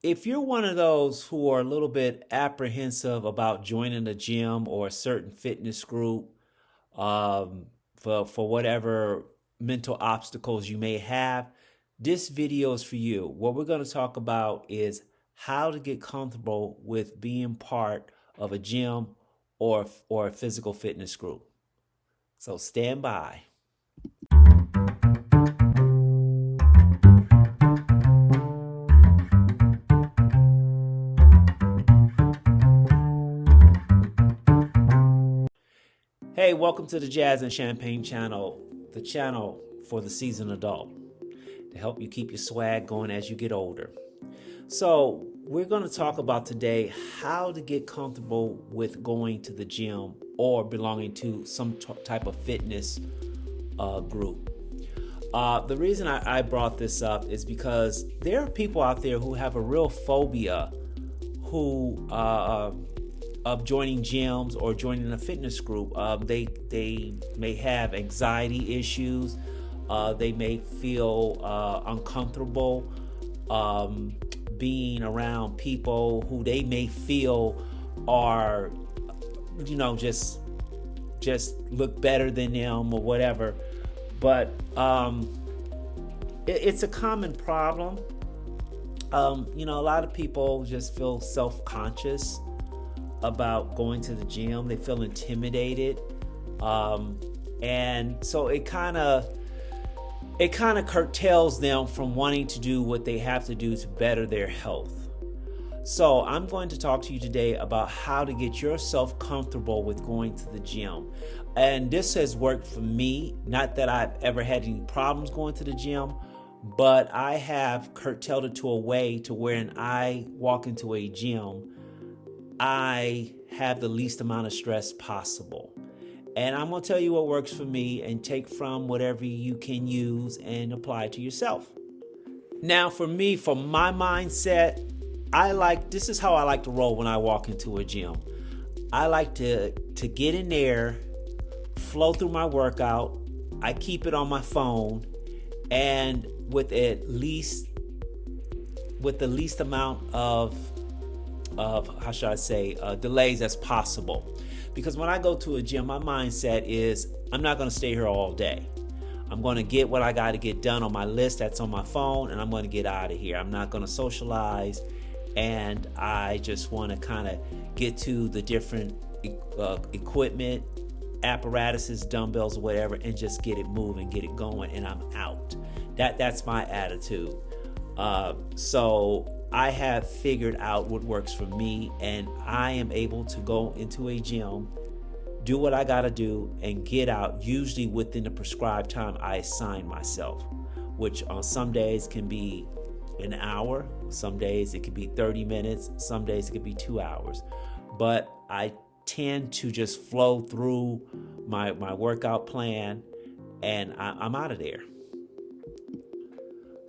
If you're one of those who are a little bit apprehensive about joining a gym or a certain fitness group, for whatever mental obstacles you may have, this video is for you. What we're going to talk about is how to get comfortable with being part of a gym or a physical fitness group. So stand by. Hey, welcome to the Jazz and Champagne channel, the channel for the seasoned adult to help you keep your swag going as you get older. So, we're going to talk about today how to get comfortable with going to the gym or belonging to some type of fitness group. The reason I brought this up is because there are people out there who have a real phobia who of joining gyms or joining a fitness group. They may have anxiety issues. They may feel uncomfortable being around people who they may feel are, just look better than them or whatever. But it's a common problem. A lot of people just feel self-conscious about going to the gym. They feel intimidated, and so it kind of curtails them from wanting to do what they have to do to better their health. So I'm going to talk to you today about how to get yourself comfortable with going to the gym. And this has worked for me. Not that I've ever had any problems going to the gym, but I have curtailed it to a way to when I walk into a gym, I have the least amount of stress possible. And I'm going to tell you what works for me and take from whatever you can use and apply to yourself. Now, for me, for my mindset, this is how I like to roll when I walk into a gym. I like to get in there, flow through my workout. I keep it on my phone, and with the least amount of how should I say, delays as possible. Because when I go to a gym, my mindset is I'm not going to stay here all day. I'm going to get what I got to get done on my list that's on my phone, and I'm going to get out of here. I'm not going to socialize, and I just want to kind of get to the different equipment, apparatuses, dumbbells, or whatever, and just get it moving, get it going, and I'm out. That's my attitude. So I have figured out what works for me, and I am able to go into a gym, do what I gotta do, and get out usually within the prescribed time I assign myself, which on some days can be an hour, some days it could be 30 minutes, some days it could be 2 hours. But I tend to just flow through my workout plan, and I'm out of there.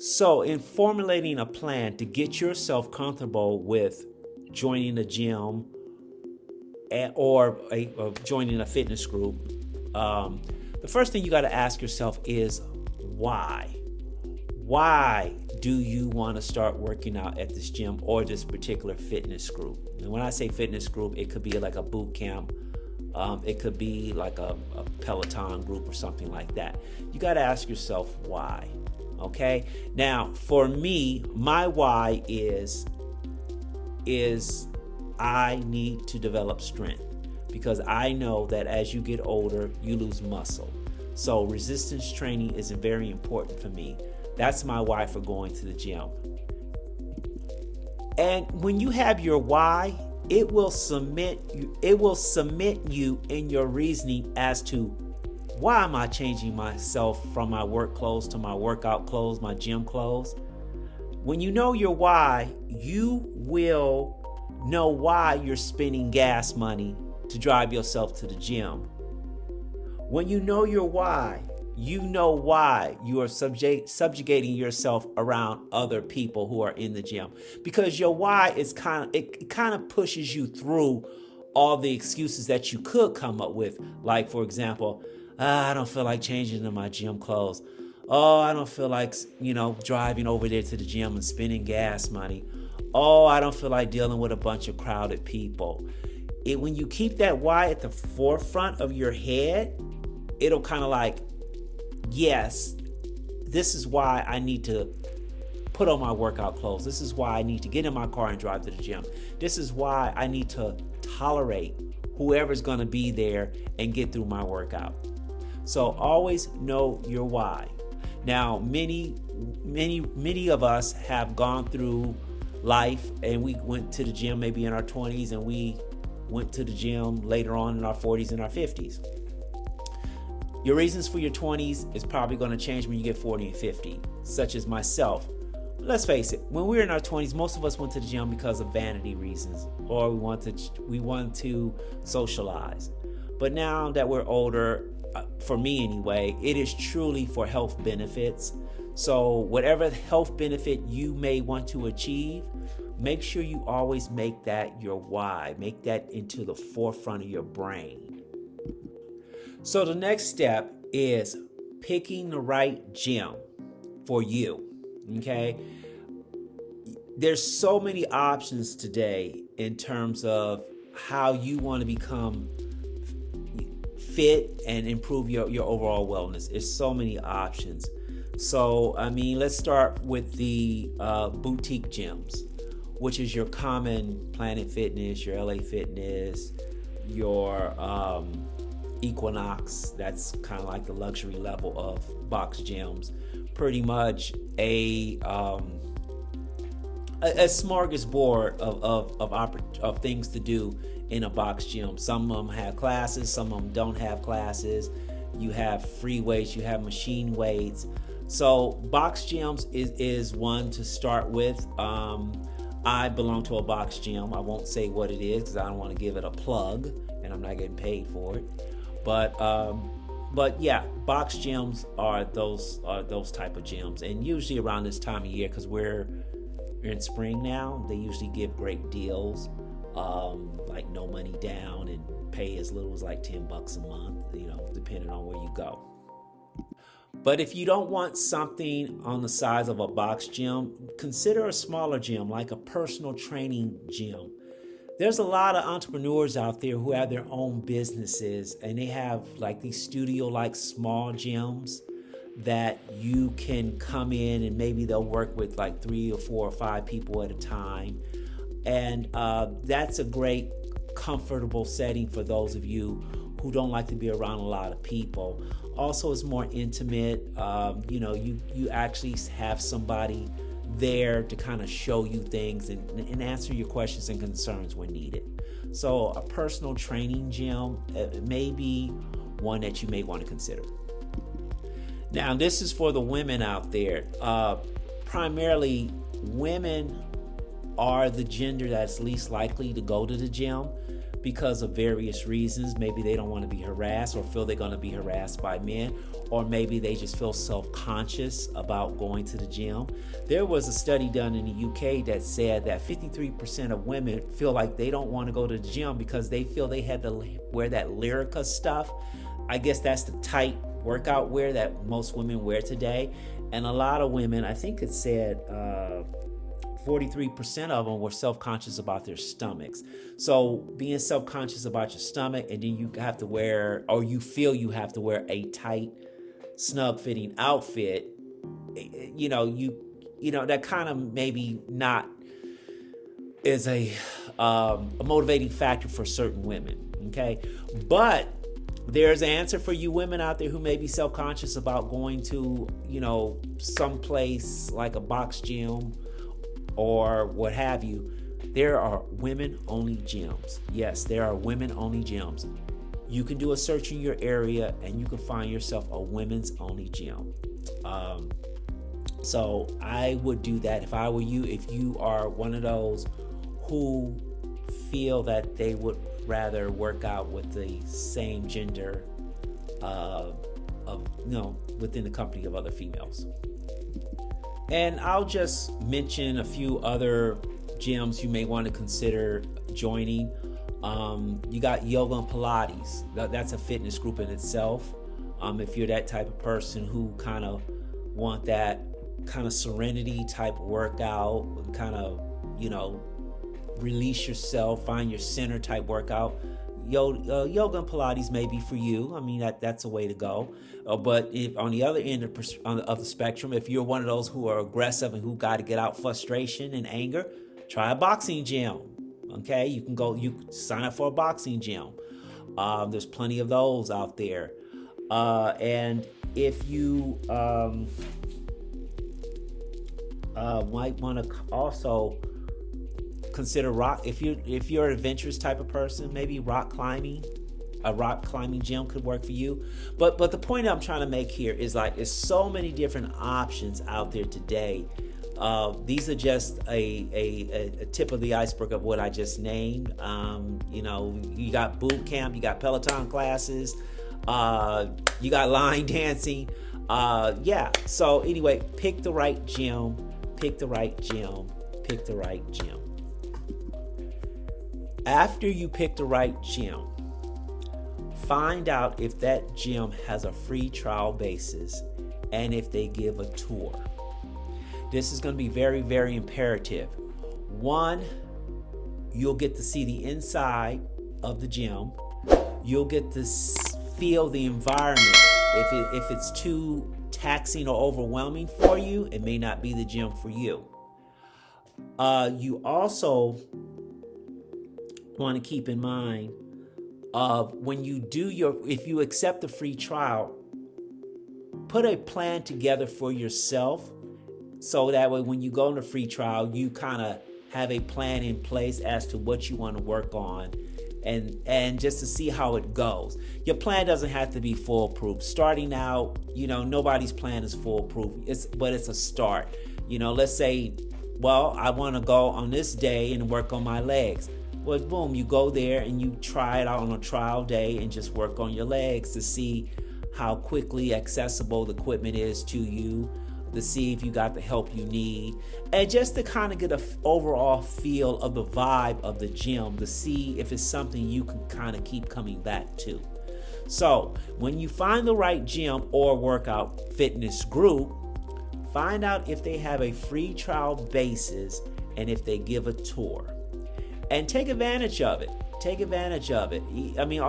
So, in formulating a plan to get yourself comfortable with joining a gym or joining a fitness group, the first thing you got to ask yourself is why? Why do you want to start working out at this gym or this particular fitness group? And when I say fitness group, it could be like a boot camp. It could be like a Peloton group or something like that. You got to ask yourself why. Okay. Now, for me, my why is I need to develop strength, because I know that as you get older, you lose muscle. So resistance training is very important for me. That's my why for going to the gym. And when you have your why, it will cement you in your reasoning as to why am I changing myself from my work clothes to my workout clothes, my gym clothes? When you know your why, you will know why you're spending gas money to drive yourself to the gym. When you know your why, you know why you are subjugating yourself around other people who are in the gym. Because your why is kind of pushes you through all the excuses that you could come up with. Like, for example, I don't feel like changing into my gym clothes. Oh, I don't feel like, driving over there to the gym and spending gas money. Oh, I don't feel like dealing with a bunch of crowded people. When you keep that why at the forefront of your head, it'll kind of like, yes, this is why I need to put on my workout clothes. This is why I need to get in my car and drive to the gym. This is why I need to tolerate whoever's going to be there and get through my workout. So always know your why. Now, many of us have gone through life and we went to the gym maybe in our 20s, and we went to the gym later on in our 40s and our 50s. Your reasons for your 20s is probably going to change when you get 40 and 50, such as myself. Let's face it, when we were in our 20s, most of us went to the gym because of vanity reasons, or we want to socialize. But now that we're older, for me anyway, it is truly for health benefits. So whatever health benefit you may want to achieve, make sure you always make that your why. Make that into the forefront of your brain. So the next step is picking the right gym for you. Okay? There's so many options today in terms of how you want to become fit and improve your overall wellness. There's so many options. So, let's start with the boutique gyms, which is your common Planet Fitness, your LA Fitness, your Equinox. That's kind of like the luxury level of box gyms. Pretty much a smorgasbord of things to do in a box gym. Some of them have classes, some of them don't have classes. You have free weights, you have machine weights. So box gyms is one to start with. I belong to a box gym. I won't say what it is because I don't want to give it a plug, and I'm not getting paid for it. But yeah, box gyms are those type of gyms, and usually around this time of year, because we're in spring now, they usually give great deals, like no money down and pay as little as like $10 a month, depending on where you go. But if you don't want something on the size of a box gym, consider a smaller gym, like a personal training gym. There's a lot of entrepreneurs out there who have their own businesses, and they have like these studio-like small gyms that you can come in, and maybe they'll work with like 3 or 4 or 5 people at a time. And that's a great, comfortable setting for those of you who don't like to be around a lot of people. Also, it's more intimate. You actually have somebody there to kind of show you things and answer your questions and concerns when needed. So a personal training gym may be one that you may want to consider. Now, this is for the women out there. Primarily, women are the gender that's least likely to go to the gym because of various reasons. Maybe they don't want to be harassed or feel they're going to be harassed by men, or maybe they just feel self-conscious about going to the gym. There was a study done in the UK that said that 53% of women feel like they don't want to go to the gym because they feel they had to wear that Lyrica stuff. I guess that's the tight workout wear that most women wear today. And a lot of women, I think it said 43% of them were self-conscious about their stomachs. So being self-conscious about your stomach, and then you have to wear, or you feel you have to wear a tight, snug-fitting outfit, that kind of maybe not is a motivating factor for certain women. Okay, but there's an answer for you women out there who may be self-conscious about going to, someplace like a box gym or what have you. There are women-only gyms. Yes, there are women-only gyms. You can do a search in your area and you can find yourself a women's-only gym. So I would do that if I were you. If you are one of those who feel that they would rather work out with the same gender within the company of other females. And I'll just mention a few other gyms you may want to consider joining. You got yoga and Pilates. That's a fitness group in itself. If you're that type of person who want that kind of serenity type workout, kind of release yourself, find your center type workout, yoga and Pilates may be for you. I mean, that's a way to go. But if on the other end of the spectrum, if you're one of those who are aggressive and who got to get out frustration and anger, try a boxing gym. Okay, you can sign up for a boxing gym. There's plenty of those out there. And if you might want to also consider rock, if you're an adventurous type of person, maybe rock climbing. A rock climbing gym could work for you. But the point I'm trying to make here is there's so many different options out there today. These are just a tip of the iceberg of what I just named. You got boot camp, you got Peloton classes, you got line dancing. So anyway, pick the right gym. After you pick the right gym, find out if that gym has a free trial basis and if they give a tour. This is going to be very, very imperative. One, you'll get to see the inside of the gym. You'll get to feel the environment. If it's too taxing or overwhelming for you, it may not be the gym for you. You also want to keep in mind when you if you accept the free trial, put a plan together for yourself so that way when you go on the free trial, you kind of have a plan in place as to what you want to work on and just to see how it goes. Your plan doesn't have to be foolproof. Starting out, nobody's plan is foolproof. But it's a start. Let's say, well, I want to go on this day and work on my legs. Well, boom, you go there and you try it out on a trial day and just work on your legs to see how quickly accessible the equipment is to you, to see if you got the help you need, and just to kind of get an overall feel of the vibe of the gym to see if it's something you can kind of keep coming back to. So when you find the right gym or workout fitness group, find out if they have a free trial basis and if they give a tour. And take advantage of it. I mean,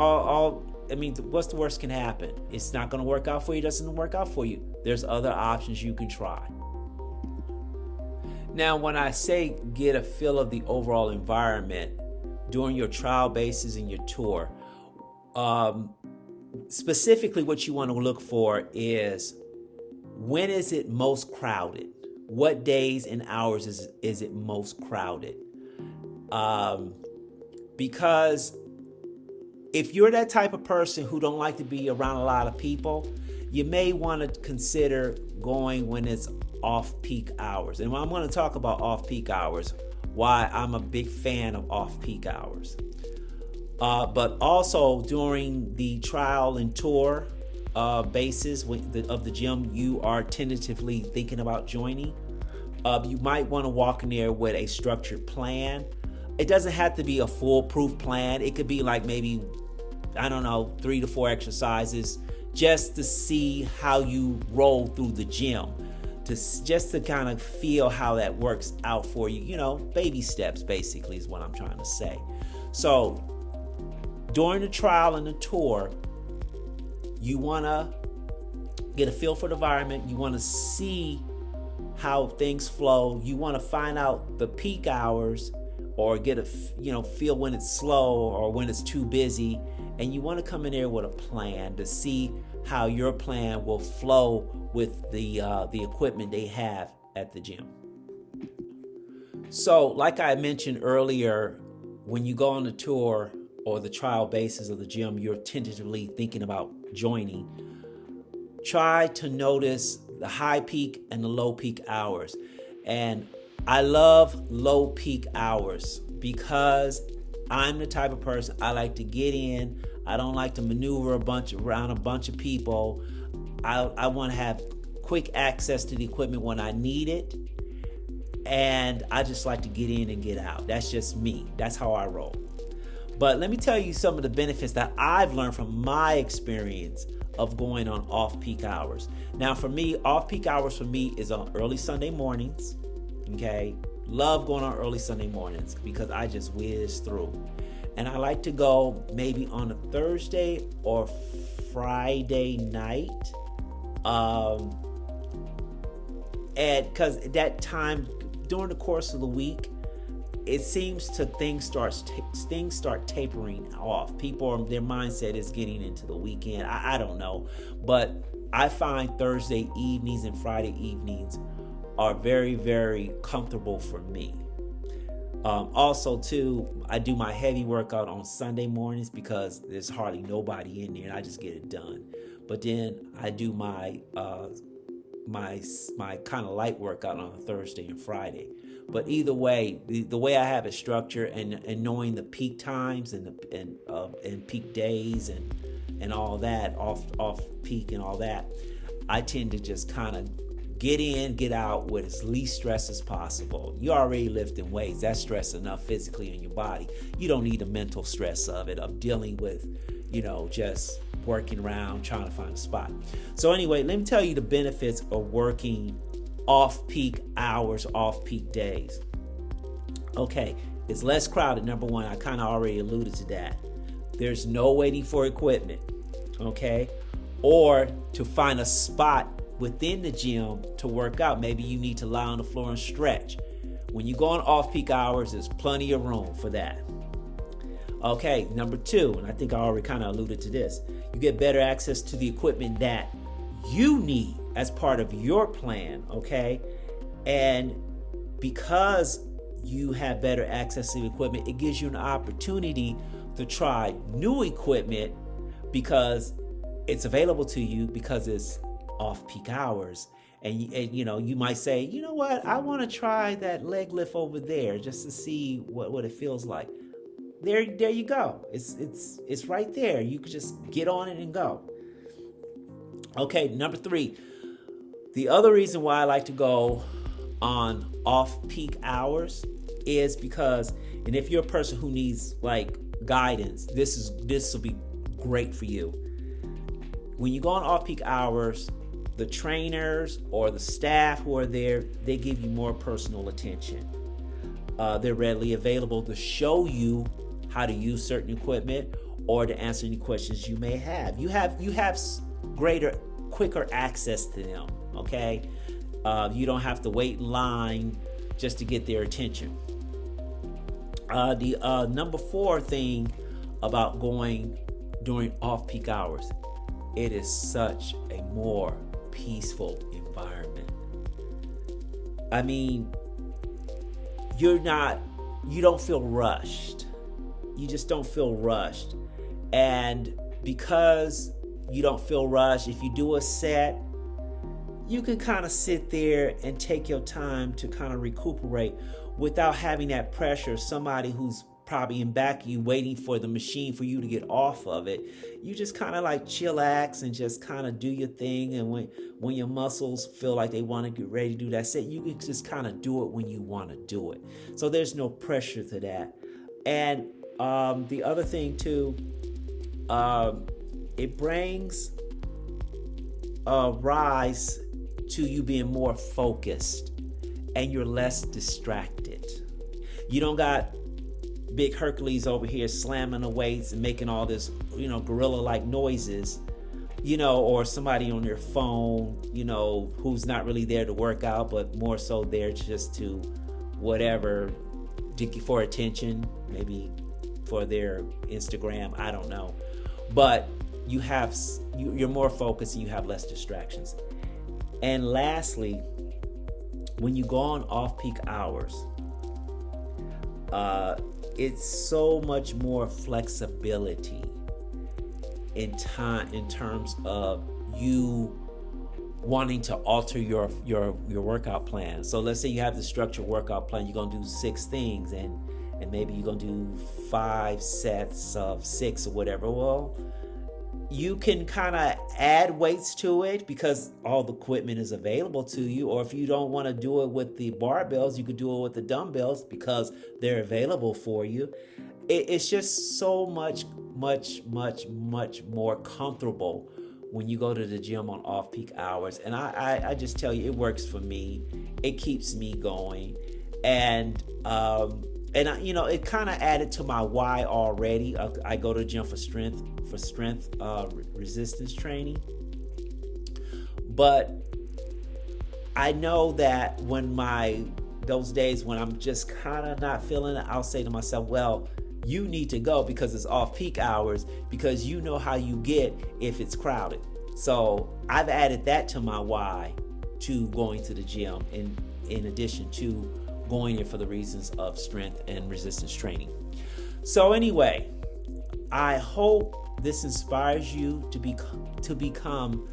what's the worst can happen? It's not going to work out for you. It doesn't work out for you. There's other options you can try. Now, when I say get a feel of the overall environment during your trial basis and your tour, specifically what you want to look for is when is it most crowded? What days and hours is it most crowded? Because if you're that type of person who don't like to be around a lot of people, you may want to consider going when it's off-peak hours. And I'm going to talk about off-peak hours, why I'm a big fan of off-peak hours. But also during the trial and tour basis of the gym you are tentatively thinking about joining, you might want to walk in there with a structured plan. It doesn't have to be a foolproof plan. It could be like maybe, 3 to 4 exercises just to see how you roll through the gym, just to kind of feel how that works out for you. Baby steps basically is what I'm trying to say. So during the trial and the tour, you want to get a feel for the environment. You want to see how things flow. You want to find out the peak hours, or get a feel when it's slow or when it's too busy, and you want to come in there with a plan to see how your plan will flow with the equipment they have at the gym. So like I mentioned earlier, when you go on the tour or the trial basis of the gym you're tentatively thinking about joining, try to notice the high peak and the low peak hours. And I love low peak hours because I'm the type of person, I like to get in. I don't like to maneuver around a bunch of people. I want to have quick access to the equipment when I need it. And I just like to get in and get out. That's just me. That's how I roll. But let me tell you some of the benefits that I've learned from my experience of going on off-peak hours. Now for me, off-peak hours for me is on early Sunday mornings. Okay, love going on early Sunday mornings because I just whiz through. And I like to go maybe on a Thursday or Friday night. And because at that time during the course of the week, it seems to things start tapering off. Their mindset is getting into the weekend. I don't know, but I find Thursday evenings and Friday evenings are very, very comfortable for me. Also, too, I do my heavy workout on Sunday mornings because there's hardly nobody in there, and I just get it done. But then I do my kind of light workout on a Thursday and Friday. But either way, the way I have it structured and knowing the peak times and peak days and all that, off peak and all that, I tend to just kind of get in, get out with as least stress as possible. You're already lifting weights. That's stress enough physically in your body. You don't need the mental stress of it, of dealing with, just working around, trying to find a spot. So anyway, let me tell you the benefits of working off-peak hours, off-peak days. Okay, it's less crowded, number one. I kind of already alluded to that. There's no waiting for equipment, okay? Or to find a spot within the gym to work out. Maybe you need to lie on the floor and stretch. When you go on off-peak hours, there's plenty of room for that. Okay, number two, and I think I already kind of alluded to this, you get better access to the equipment that you need as part of your plan, okay? And because you have better access to the equipment, it gives you an opportunity to try new equipment because it's available to you because it's off-peak hours. And you might say, you know what, I want to try that leg lift over there just to see what it feels like. There you go. It's right there. You could just get on it and go. Okay, number three. The other reason why I like to go on off-peak hours is because, and if you're a person who needs like guidance, this will be great for you. When you go on off-peak hours, the trainers or the staff who are there, they give you more personal attention. They're readily available to show you how to use certain equipment or to answer any questions you may have. You have quicker access to them, okay? You don't have to wait in line just to get their attention. The number four thing about going during off-peak hours, it is such a more peaceful environment. I mean, you don't feel rushed. You just don't feel rushed. And because you don't feel rushed, if you do a set, you can kind of sit there and take your time to kind of recuperate without having that pressure of somebody who's probably in back of you waiting for the machine for you to get off of it. You just kind of like chillax and just kind of do your thing. And when your muscles feel like they want to get ready to do that set, you can just kind of do it when you want to do it. So there's no pressure to that. And the other thing too, it brings a rise to you being more focused and you're less distracted. You don't got big Hercules over here slamming the weights and making all this, gorilla-like noises, or somebody on their phone, who's not really there to work out, but more so there just to whatever, for attention, maybe for their Instagram, I don't know. But you're more focused and you have less distractions. And lastly, when you go on off-peak hours, it's so much more flexibility in time in terms of you wanting to alter your workout plan. So let's say you have the structured workout plan, you're gonna do 6 things and maybe you're gonna do 5 sets of 6 or whatever. Well, you can kind of add weights to it because all the equipment is available to you. Or if you don't want to do it with the barbells, you could do it with the dumbbells because they're available for you. It's just so much more comfortable when you go to the gym on off-peak hours. And I just tell you, it works for me. It keeps me going. And it kind of added to my why already. I go to the gym for strength resistance training. But I know that when those days when I'm just kind of not feeling it, I'll say to myself, well, you need to go because it's off-peak hours, because you know how you get if it's crowded. So I've added that to my why to going to the gym, in addition to going in for the reasons of strength and resistance training. So anyway, I hope this inspires you to become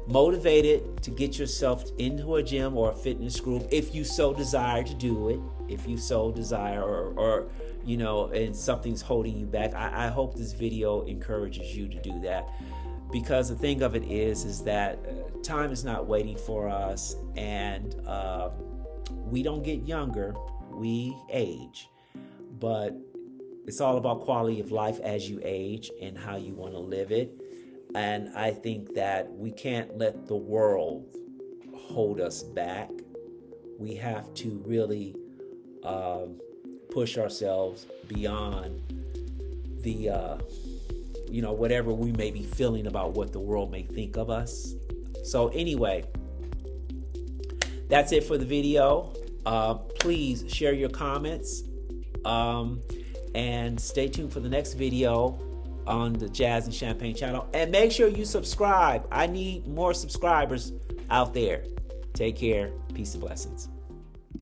motivated to get yourself into a gym or a fitness group if you so desire to do it. If you so desire, or and something's holding you back, I hope this video encourages you to do that, because the thing of it is that time is not waiting for us, and we don't get younger, we age. But it's all about quality of life as you age and how you want to live it. And I think that we can't let the world hold us back. We have to really push ourselves beyond the, whatever we may be feeling about what the world may think of us. So anyway, that's it for the video. Please share your comments, and stay tuned for the next video on the Jazz and Champagne channel. And make sure you subscribe. I need more subscribers out there. Take care. Peace and blessings.